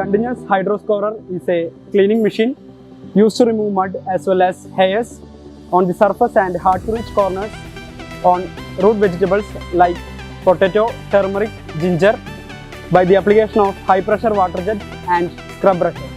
continuous hydroscourer is a cleaning machine used to remove mud as well as hairs on the surface and hard to reach corners on root vegetables like potato, turmeric, ginger by the application of high pressure water jet and scrub brushes.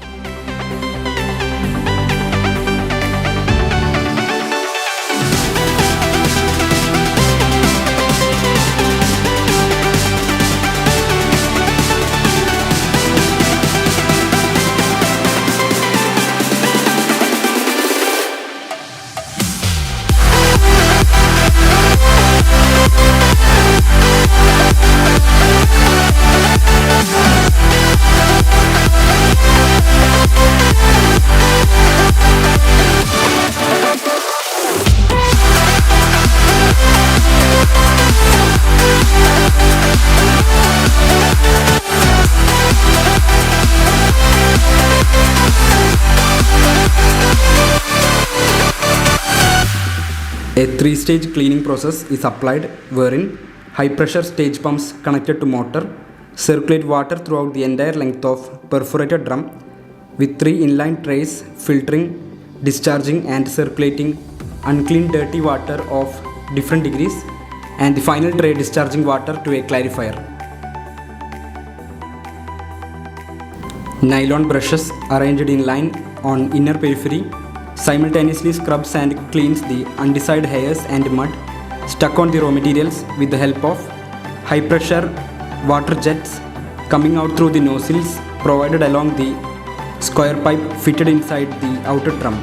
A three-stage cleaning process is applied wherein high-pressure stage pumps connected to motor circulate water throughout the entire length of perforated drum with 3 inline trays filtering, discharging and circulating unclean dirty water of different degrees and the final tray discharging water to a clarifier. Nylon brushes arranged in line on inner periphery simultaneously scrubs and cleans the undesired hairs and mud stuck on the raw materials with the help of high pressure water jets coming out through the nozzles provided along the square pipe fitted inside the outer drum.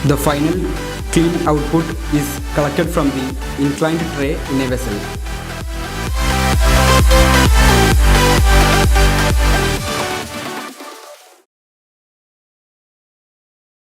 The final clean output is collected from the inclined tray in a vessel.